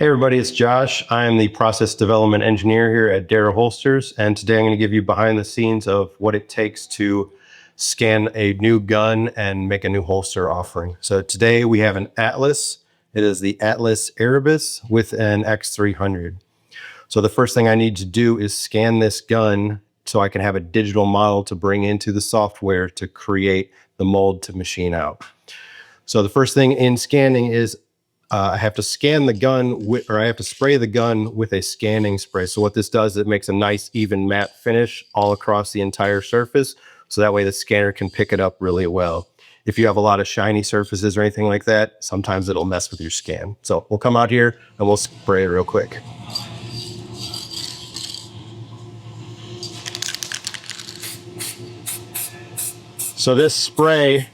Hey everybody, it's Josh. I'm the process development engineer here at Dara Holsters, and today I'm going to give you behind the scenes of what it takes to scan a new gun and make a new holster offering. So today we have an Atlas. It is the Atlas Erebus with an X300. So the first thing I need to do is scan this gun so I can have a digital model to bring into the software to create the mold to machine out. So the first thing in scanning is I have to scan the gun or I have to spray the gun with a scanning spray. So what this does, it makes a nice even matte finish all across the entire surface. So that way the scanner can pick it up really well. If you have a lot of shiny surfaces or anything like that, sometimes it'll mess with your scan. So we'll come out here and we'll spray it real quick. So this spray,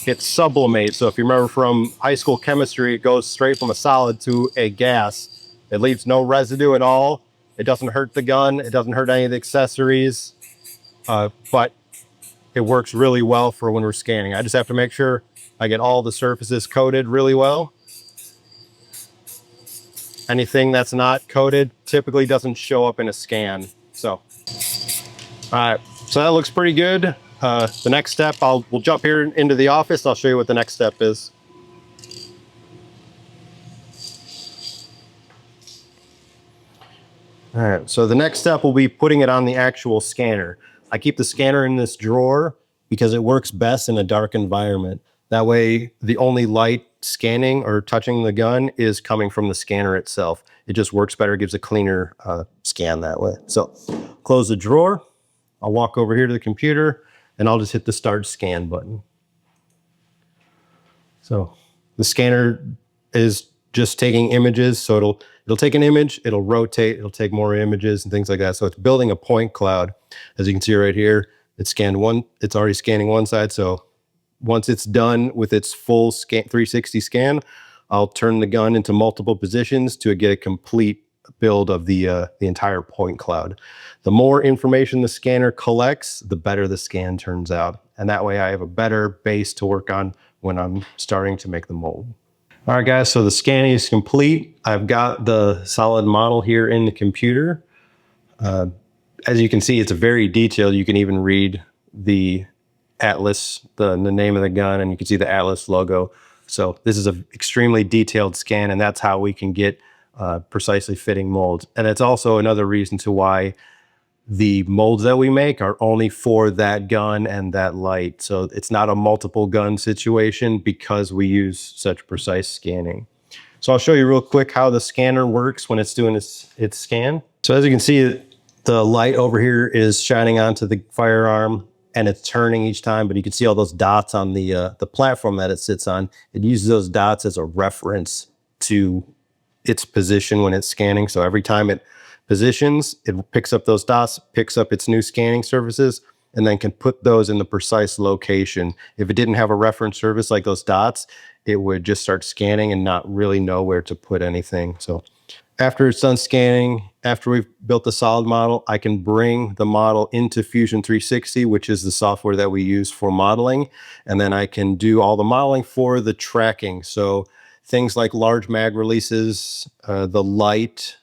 it sublimates. So if you remember from high school chemistry, it goes straight from a solid to a gas. It leaves no residue at all. It doesn't hurt the gun. It doesn't hurt any of the accessories, but it works really well for when we're scanning. I just have to make sure I get all the surfaces coated really well. Anything that's not coated typically doesn't show up in a scan. So, all right, so that looks pretty good. The next step, we'll jump here into the office. I'll show you what the next step is. All right, so the next step will be putting it on the actual scanner. I keep the scanner in this drawer because it works best in a dark environment. That way, the only light scanning or touching the gun is coming from the scanner itself. It just works better, gives a cleaner scan that way. So close the drawer. I'll walk over here to the computer and I'll just hit the start scan button. So the scanner is just taking images. So it'll take an image, it'll rotate, it'll take more images and things like that. So it's building a point cloud. As you can see right here, it's already scanning one side. So once it's done with its full 360 scan, I'll turn the gun into multiple positions to get a complete build of the entire point cloud. The more information the scanner collects, the better the scan turns out. And that way I have a better base to work on when I'm starting to make the mold. All right, guys, so the scanning is complete. I've got the solid model here in the computer. As you can see, it's very detailed. You can even read the Atlas, the name of the gun, and you can see the Atlas logo. So this is an extremely detailed scan, and that's how we can get precisely fitting molds. And it's also another reason to why the molds that we make are only for that gun and that light. So it's not a multiple gun situation because we use such precise scanning. So I'll show you real quick how the scanner works when it's doing its scan. So as you can see, the light over here is shining onto the firearm and it's turning each time, but you can see all those dots on the platform that it sits on. It uses those dots as a reference to its position when it's scanning. So every time it positions, it picks up those dots, picks up its new scanning surfaces, and then can put those in the precise location. If it didn't have a reference surface like those dots, it would just start scanning and not really know where to put anything. So after it's done scanning, after we've built the solid model, I can bring the model into Fusion 360, which is the software that we use for modeling. And then I can do all the modeling for the tracking. So things like large mag releases, the light,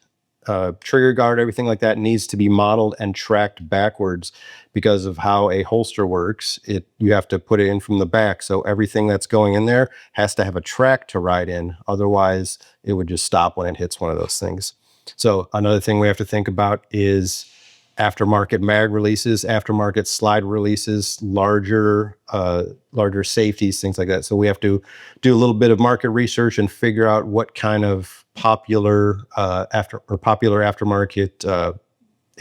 trigger guard, everything like that needs to be modeled and tracked backwards because of how a holster works. You have to put it in from the back. So everything that's going in there has to have a track to ride in. Otherwise, it would just stop when it hits one of those things. So another thing we have to think about is aftermarket mag releases, aftermarket slide releases, larger safeties, things like that. So we have to do a little bit of market research and figure out what kind of popular aftermarket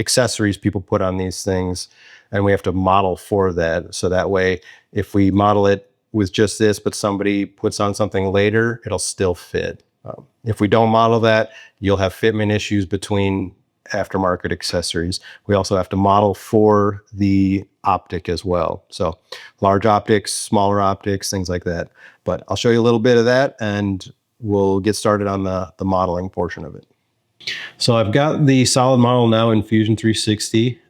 accessories people put on these things, and we have to model for that. So that way, if we model it with just this, but somebody puts on something later, it'll still fit. If we don't model that, you'll have fitment issues between aftermarket accessories. We also have to model for the optic as well. So large optics, smaller optics, things like that. But I'll show you a little bit of that and we'll get started on the modeling portion of it. So I've got the solid model now in Fusion 360.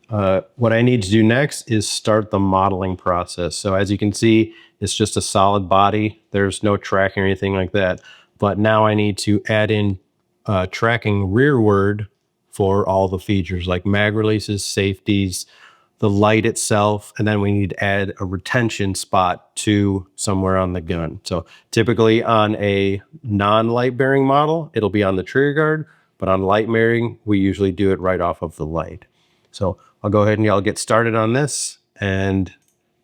What I need to do next is start the modeling process. So as you can see, it's just a solid body. There's no tracking or anything like that. but now I need to add in tracking rearward for all the features like mag releases, safeties, the light itself, and then we need to add a retention spot to somewhere on the gun. So typically on a non-light bearing model, it'll be on the trigger guard, but on light bearing, we usually do it right off of the light. So I'll go ahead and I'll get started on this. And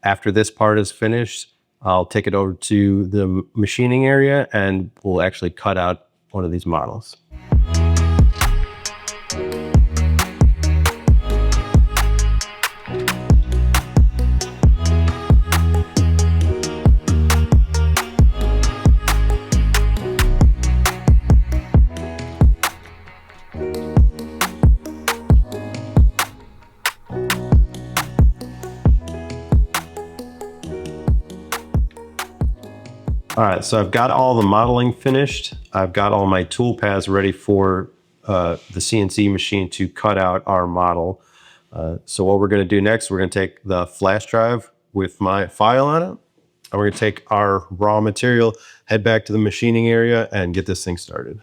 after this part is finished, I'll take it over to the machining area and we'll actually cut out one of these models. All right, so I've got all the modeling finished. I've got all my tool paths ready for the CNC machine to cut out our model. So what we're gonna do next, we're gonna take the flash drive with my file on it, and we're gonna take our raw material, head back to the machining area and get this thing started.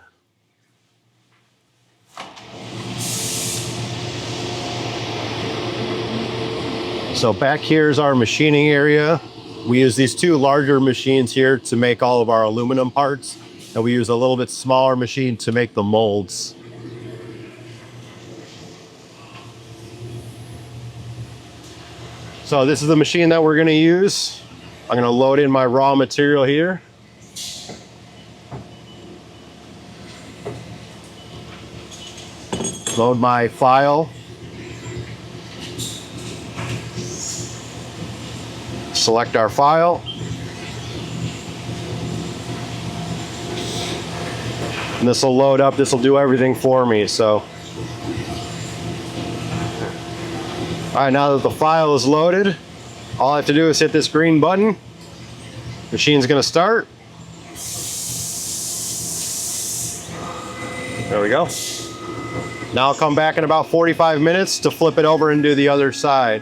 So back here is our machining area. We use these two larger machines here to make all of our aluminum parts, and we use a little bit smaller machine to make the molds. So this is the machine that we're going to use. I'm going to load in my raw material here. Load my file. Select our file. And this will load up, this will do everything for me, so. All right, now that the file is loaded, all I have to do is hit this green button. Machine's gonna start. There we go. Now I'll come back in about 45 minutes to flip it over and do the other side.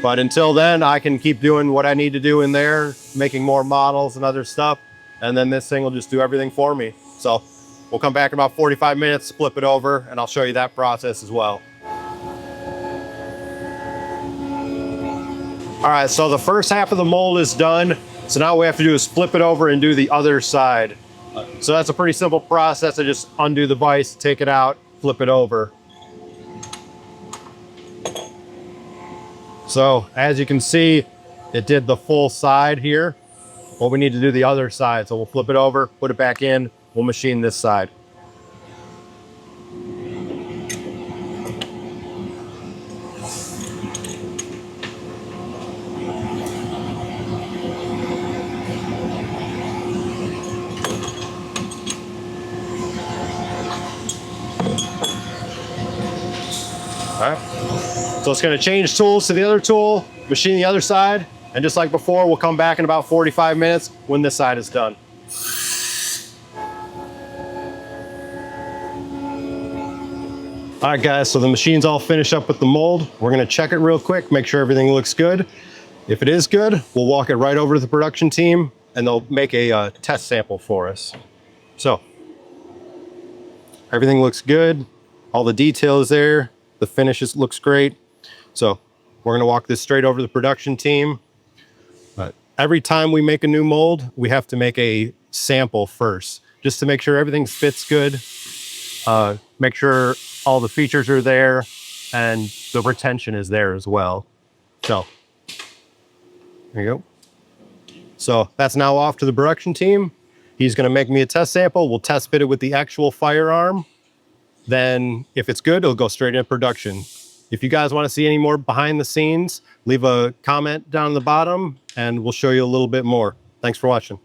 But until then, I can keep doing what I need to do in there, making more models and other stuff. And then this thing will just do everything for me. So we'll come back in about 45 minutes, flip it over, and I'll show you that process as well. All right, so the first half of the mold is done. So now what we have to do is flip it over and do the other side. So that's a pretty simple process. I just undo the vise, take it out, flip it over. So as you can see, it did the full side here. Well, we need to do the other side. So we'll flip it over, put it back in, we'll machine this side. All right. So it's going to change tools to the other tool, machine the other side, and just like before, we'll come back in about 45 minutes when this side is done. All right, guys, so the machine's all finished up with the mold. We're going to check it real quick, make sure everything looks good. If it is good, we'll walk it right over to the production team, and they'll make a test sample for us. So everything looks good. All the detail is there. The finish looks great. So we're gonna walk this straight over to the production team. Every time we make a new mold, we have to make a sample first, just to make sure everything fits good, make sure all the features are there, and the retention is there as well. So there you go. So that's now off to the production team. He's gonna make me a test sample. We'll test fit it with the actual firearm. Then if it's good, it'll go straight into production. If you guys want to see any more behind the scenes, leave a comment down the bottom and we'll show you a little bit more. Thanks for watching.